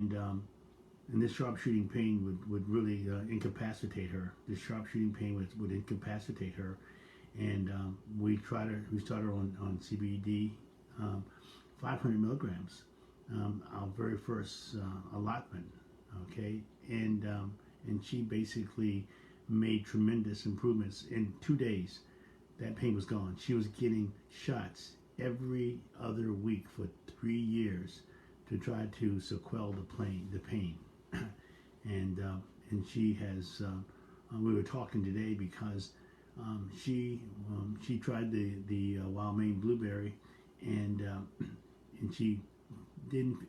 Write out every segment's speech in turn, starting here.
and and this sharpshooting pain would really incapacitate her. This sharpshooting pain would incapacitate her, and we started on CBD, 500 milligrams, our very first allotment. Okay, and she basically made tremendous improvements in 2 days. That pain was gone. She was getting shots every other week for 3 years to try to sequel the pain. and and she has. We were talking today because she tried the wild Maine blueberry, and and she didn't.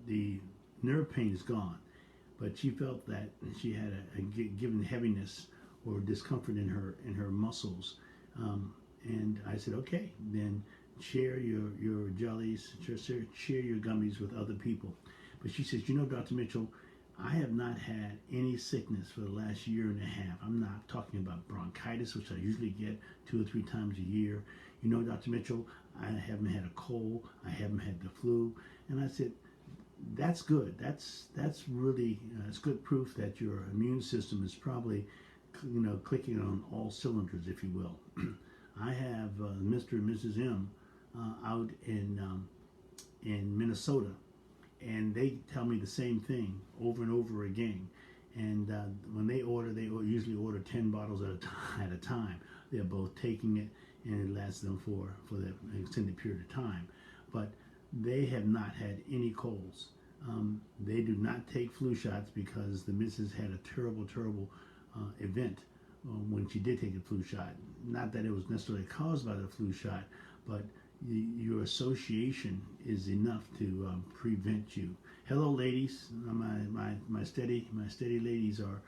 The nerve pain is gone, but she felt that she had a given heaviness or discomfort in her muscles. And I said, okay, then share your jellies, share your gummies with other people. But she says, Dr. Mitchell, I have not had any sickness for the last year and a half. I'm not talking about bronchitis, which I usually get 2 or 3 times a year. Dr. Mitchell, I haven't had a cold. I haven't had the flu. And I said, that's good. That's really it's good proof that your immune system is probably clicking on all cylinders, if you will. I have Mr. and Mrs. M out in Minnesota, and they tell me the same thing over and over again. And when they usually order 10 bottles at a time. They're both taking it, and it lasts them for the extended period of time. But they have not had any colds. They do not take flu shots because the missus had a terrible event when she did take the flu shot. Not that it was necessarily caused by the flu shot, but your association is enough to prevent you. Hello, ladies. My steady ladies are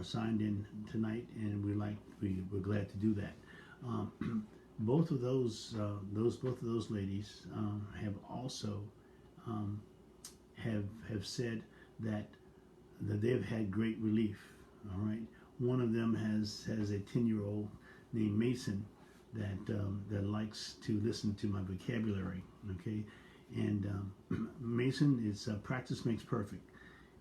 signed in tonight, and we're glad to do that. Both of those ladies have also have said that they've had great relief. All right. One of them has a 10-year-old named Mason that likes to listen to my vocabulary. Okay, and Mason is practice makes perfect.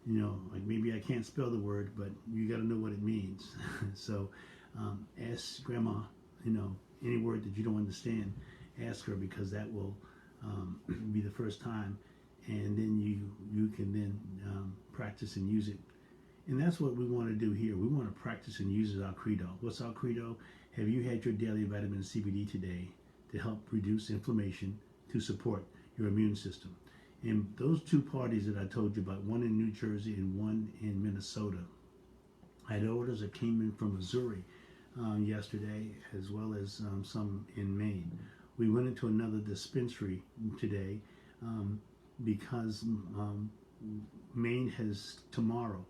Like maybe I can't spell the word, but you got to know what it means. So ask Grandma. Any word that you don't understand, ask her, because that will be the first time, and then you can then practice and use it. And that's what we want to do here. We want to practice and use our credo. What's our credo? Have you had your daily vitamin CBD today to help reduce inflammation, to support your immune system? And those two parties that I told you about, one in New Jersey and one in Minnesota, I had orders that came in from Missouri yesterday, as well as some in Maine. We went into another dispensary today because Maine has tomorrow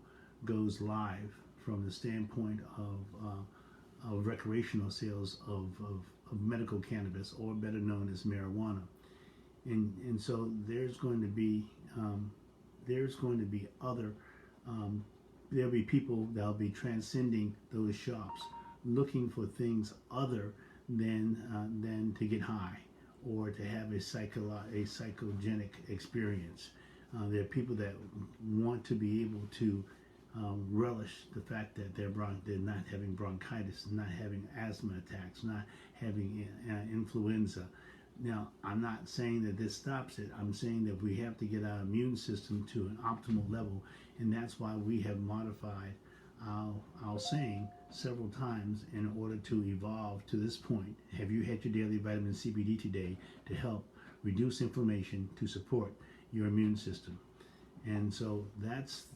goes live from the standpoint of recreational sales of medical cannabis, or better known as marijuana. And so there's going to be other there'll be people that'll be transcending those shops, looking for things other than to get high or to have a psychogenic experience. There are people that want to be able to relish the fact that they're not having bronchitis, not having asthma attacks, not having influenza. Now, I'm not saying that this stops it. I'm saying that we have to get our immune system to an optimal level, and that's why we have modified our saying several times in order to evolve to this point. Have you had your daily vitamin CBD today to help reduce inflammation, to support your immune system? And so that's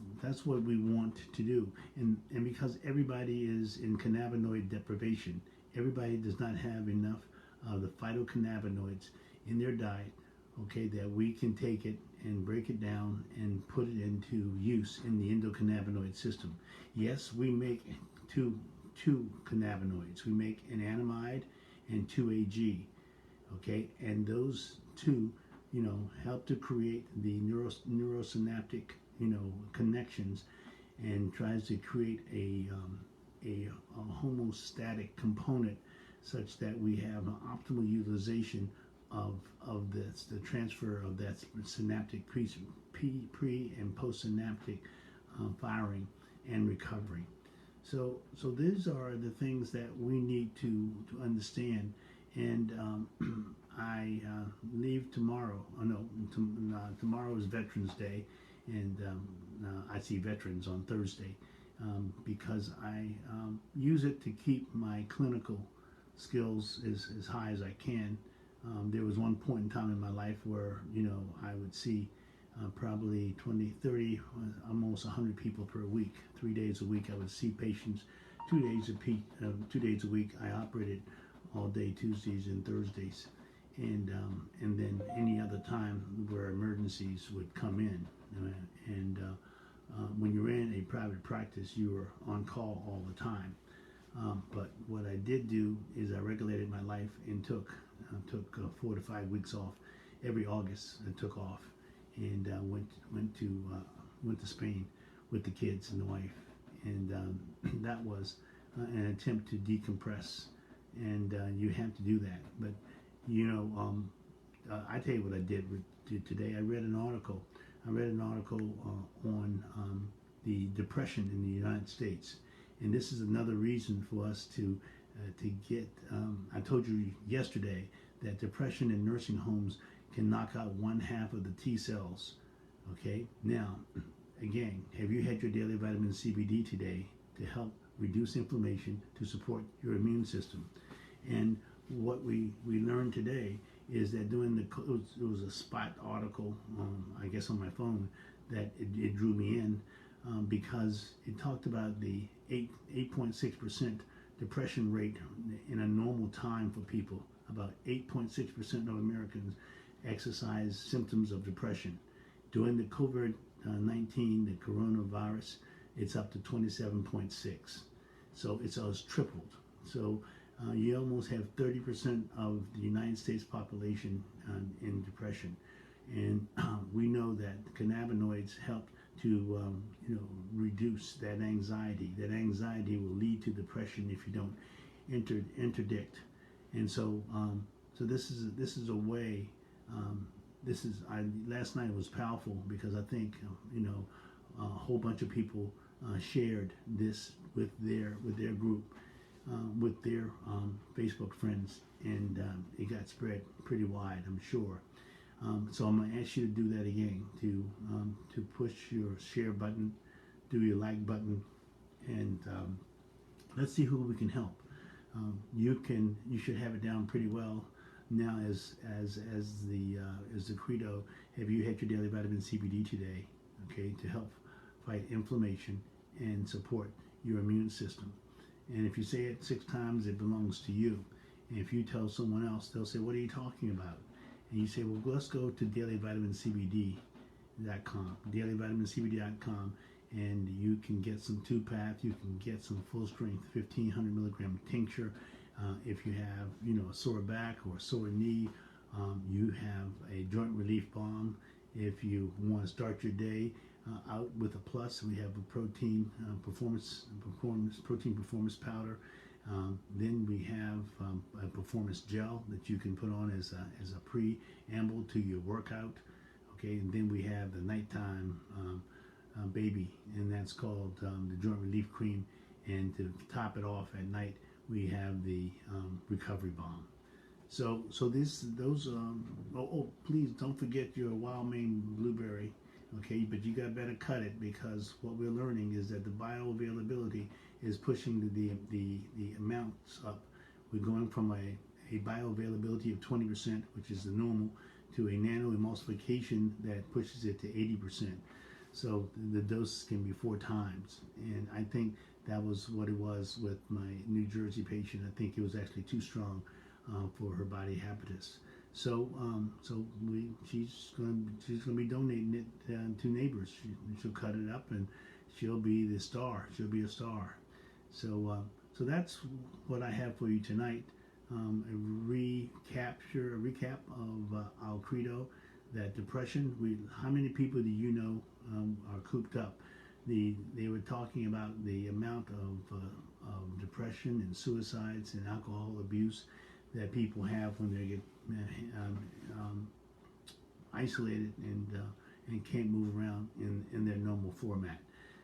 what we want to do. And because everybody is in cannabinoid deprivation, everybody does not have enough of the phytocannabinoids in their diet, okay, that we can take it and break it down and put it into use in the endocannabinoid system. Yes, we make two cannabinoids. We make an anandamide and 2-AG, okay, and those two help to create the neurosynaptic, connections, and tries to create a homeostatic component such that we have an optimal utilization of this, the transfer of that synaptic pre and post synaptic firing and recovery. So these are the things that we need to understand. And I leave tomorrow. Oh no, tomorrow is Veterans Day, and I see veterans on Thursday because I use it to keep my clinical skills as high as I can. There was one point in time in my life where I would see probably 20, 30, almost 100 people per week. 3 days a week I would see patients. 2 days a week I operated all day Tuesdays and Thursdays, and then any other time where emergencies would come in. When you're in a private practice, you are on call all the time. But what I did do is I regulated my life and took 4 to 5 weeks off every August. I took off and went to Spain with the kids and the wife, and that was an attempt to decompress. And you have to do that. But I tell you what I did today. I read an article. On the depression in the United States, and this is another reason for us to get. I told you yesterday that depression in nursing homes can knock out 1/2 of the T cells. Okay, now again, have you had your daily vitamin CBD today to help reduce inflammation, to support your immune system? And what we learned today is that it was a spot article, I guess on my phone, that it drew me in because it talked about the 8.6% depression rate in a normal time for people. About 8.6% of Americans exercise symptoms of depression. During the COVID-19, the coronavirus, it's up to 27.6. So it's tripled. So you almost have 30% of the United States population in depression, and we know that cannabinoids help to reduce that anxiety. That anxiety will lead to depression if you don't interdict. And so this is a way. Last night was powerful because I think a whole bunch of people shared this with their group. With their Facebook friends, and it got spread pretty wide, I'm sure. So I'm going to ask you to do that again, to push your share button, do your like button, and let's see who we can help. You should have it down pretty well now as the credo. Have you had your daily vitamin CBD today? Okay, to help fight inflammation and support your immune system. And if you say it 6 times, it belongs to you. And if you tell someone else, they'll say, "What are you talking about?" And you say, "Well, let's go to dailyvitamincbd.com, dailyvitamincbd.com, and you can get some 2-path. You can get some full-strength 1,500 milligram tincture. If you have, a sore back or a sore knee, you have a joint relief balm. If you want to start your day out with a plus, we have a protein performance powder. Then we have a performance gel that you can put on as a preamble to your workout. Okay, and then we have the nighttime baby, and that's called the joint relief cream. And to top it off at night, we have the recovery balm. So please don't forget your wild Maine blueberry. Okay, but you got better cut it, because what we're learning is that the bioavailability is pushing the amounts up. We're going from a bioavailability of 20%, which is the normal, to a nanoemulsification that pushes it to 80%. So the dose can be 4 times. And I think that was what it was with my New Jersey patient. I think it was actually too strong for her body habitus. So she's going to be donating it to neighbors. She'll cut it up and she'll be the star. She'll be a star. So that's what I have for you tonight. A recap of our credo, that depression. How many people do you know are cooped up? They were talking about the amount of depression and suicides and alcohol abuse that people have when they get isolated and can't move around in their normal format.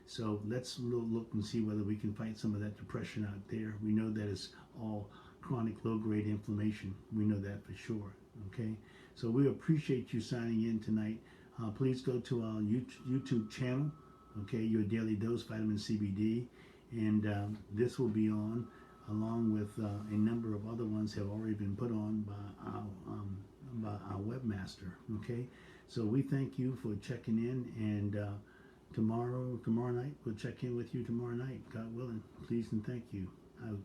So let's look and see whether we can fight some of that depression out there. We know that it's all chronic low-grade inflammation. We know that for sure. Okay, so we appreciate you signing in tonight. Please go to our YouTube channel. Okay, Your Daily Dose Vitamin CBD, and this will be on along with a number of other ones have already been put on by our webmaster. Okay, so we thank you for checking in, and tomorrow night we'll check in with you tomorrow night, God willing. Please and thank you. Out.